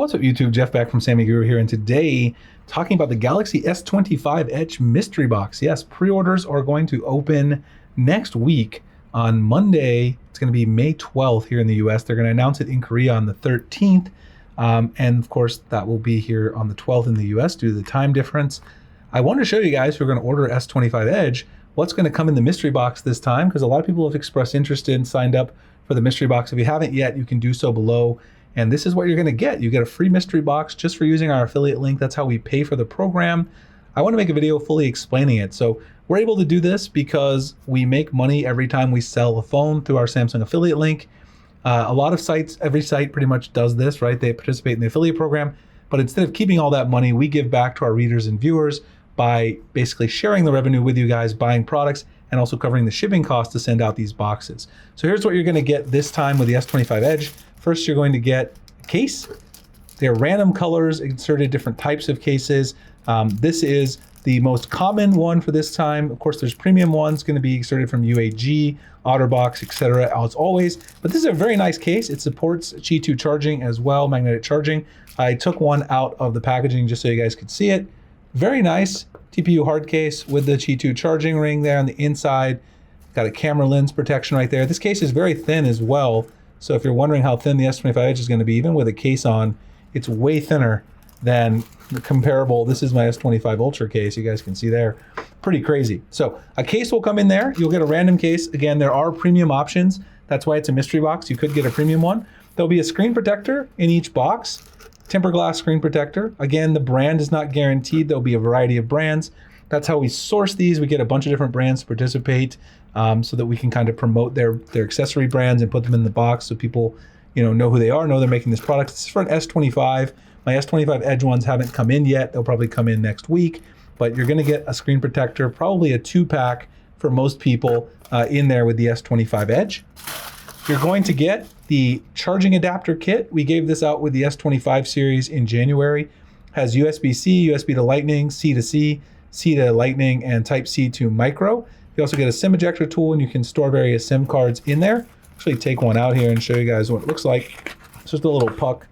What's up YouTube, Jeff back from Sammy Guru here, and today talking about the Galaxy S25 Edge mystery box. Yes, pre-orders are going to open next week on Monday. It's going to be May 12th here in the US. They're going to announce it in Korea on the 13th. And of course that will be here on the 12th in the US due to the time difference. I wanted to show you guys who are going to order S25 Edge what's going to come in the mystery box this time, because a lot of people have expressed interest and signed up for the mystery box. If you haven't yet, you can do so below. And this is what you're going to get. You get a free mystery box just for using our affiliate link. That's how we pay for the program. I want to make a video fully explaining it. So we're able to do this because we make money every time we sell a phone through our Samsung affiliate link. A lot of sites, every site pretty much does this, right? They participate in the affiliate program, but instead of keeping all that money, we give back to our readers and viewers by basically sharing the revenue with you guys, buying products, and also covering the shipping costs to send out these boxes. So here's what you're going to get this time with the S25 Edge. First, you're going to get a case. They're random colors, inserted different types of cases. This is the most common one for this time. Of course, there's premium ones going to be inserted from UAG, OtterBox, etc. as always. But this is a very nice case. It supports Qi 2 charging as well, magnetic charging. I took one out of the packaging just so you guys could see it. Very nice TPU hard case with the Qi 2 charging ring there on the inside. Got a camera lens protection right there. This case is very thin as well. So if you're wondering how thin the S25 Edge is going to be, even with a case on, it's way thinner than the comparable. This is my S25 Ultra case. You guys can see there. Pretty crazy. So a case will come in there. You'll get a random case. Again, there are premium options. That's why it's a mystery box. You could get a premium one. There'll be a screen protector in each box. Tempered glass screen protector. Again, the brand is not guaranteed. There'll be a variety of brands. That's how we source these. We get a bunch of different brands to participate so that we can kind of promote their accessory brands and put them in the box so people know who they are, know they're making this product. This is for an S25. My S25 Edge ones haven't come in yet. They'll probably come in next week, but you're going to get a screen protector, probably a 2-pack for most people in there with the S25 Edge. You're going to get the charging adapter kit. We gave this out with the S25 series in January. Has USB-C, USB to Lightning, C to C, C to Lightning, and Type-C to micro. You also get a SIM ejector tool, and you can store various SIM cards in there. Actually take one out here and show you guys what it looks like. It's just a little puck.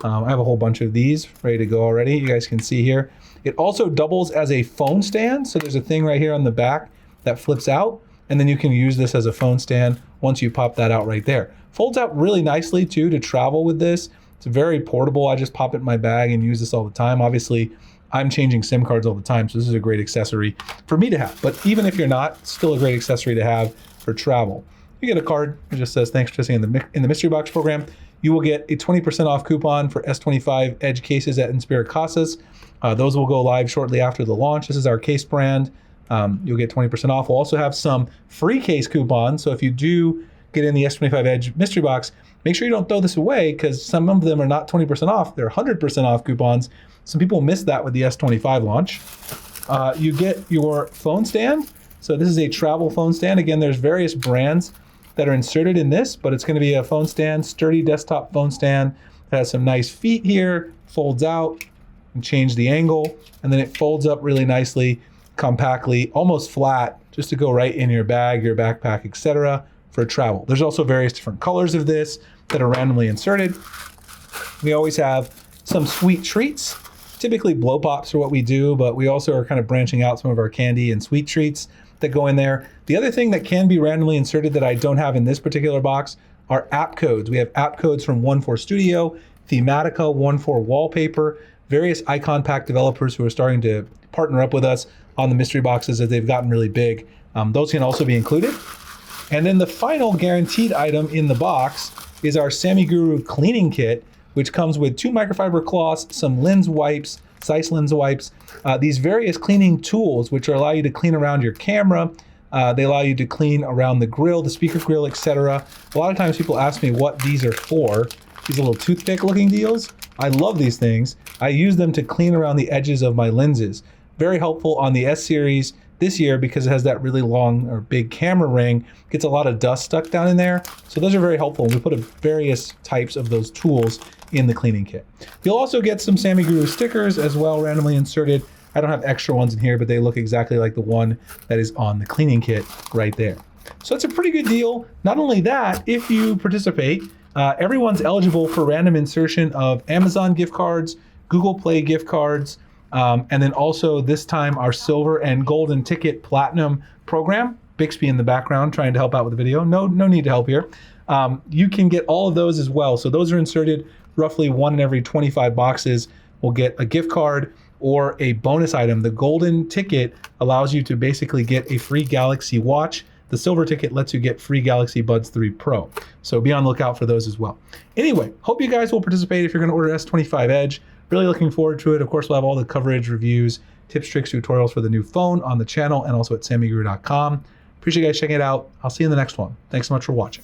I have a whole bunch of these ready to go already. You guys can see here. It also doubles as a phone stand. So there's a thing right here on the back that flips out, and then you can use this as a phone stand once you pop that out right there. Folds out really nicely too to travel with this. It's very portable. I just pop it in my bag and use this all the time. Obviously, I'm changing SIM cards all the time, so this is a great accessory for me to have. But even if you're not, still a great accessory to have for travel. You get a card that just says, thanks for testing in the mystery box program. You will get a 20% off coupon for S25 Edge cases at Inspira Casas. Those will go live shortly after the launch. This is our case brand. You'll get 20% off. We'll also have some free case coupons. So if you do get in the S25 Edge mystery box, make sure you don't throw this away, because some of them are not 20% off. They're 100% off coupons. Some people missed that with the S25 launch. You get your phone stand. So this is a travel phone stand. Again, there's various brands that are inserted in this, but it's going to be a phone stand, sturdy desktop phone stand. It has some nice feet here, folds out, and change the angle, and then it folds up really nicely, compactly, almost flat, just to go right in your bag, your backpack, etc. for travel. There's also various different colors of this that are randomly inserted. We always have some sweet treats. Typically blow pops are what we do, but we also are kind of branching out some of our candy and sweet treats that go in there. The other thing that can be randomly inserted that I don't have in this particular box are app codes. We have app codes from 1.4 Studio, Thematica, 1.4 Wallpaper, various icon pack developers who are starting to partner up with us on the mystery boxes as they've gotten really big. Those can also be included. And then the final guaranteed item in the box is our Sammy Guru cleaning kit, which comes with 2 microfiber cloths, some lens wipes, Zeiss lens wipes, these various cleaning tools which allow you to clean around your camera. They allow you to clean around the grill, the speaker grill, etc. A lot of times people ask me what these are for. These little toothpick looking deals. I love these things. I use them to clean around the edges of my lenses. Very helpful on the S series this year because it has that really long or big camera ring. Gets a lot of dust stuck down in there. So those are very helpful. We put various types of those tools in the cleaning kit. You'll also get some Sammy Guru stickers as well, randomly inserted. I don't have extra ones in here, but they look exactly like the one that is on the cleaning kit right there. So it's a pretty good deal. Not only that, if you participate, everyone's eligible for random insertion of Amazon gift cards, Google Play gift cards, and then also this time our silver and golden ticket platinum program. Bixby in the background trying to help out with the video. No need to help here. You can get all of those as well. So those are inserted roughly 1 in every 25 boxes. Will get a gift card or a bonus item. The golden ticket allows you to basically get a free Galaxy Watch. The silver ticket lets you get free Galaxy Buds 3 Pro. So be on the lookout for those as well. Anyway, hope you guys will participate if you're going to order S25 Edge. Really looking forward to it. Of course, we'll have all the coverage, reviews, tips, tricks, tutorials for the new phone on the channel and also at sammyguru.com. Appreciate you guys checking it out. I'll see you in the next one. Thanks so much for watching.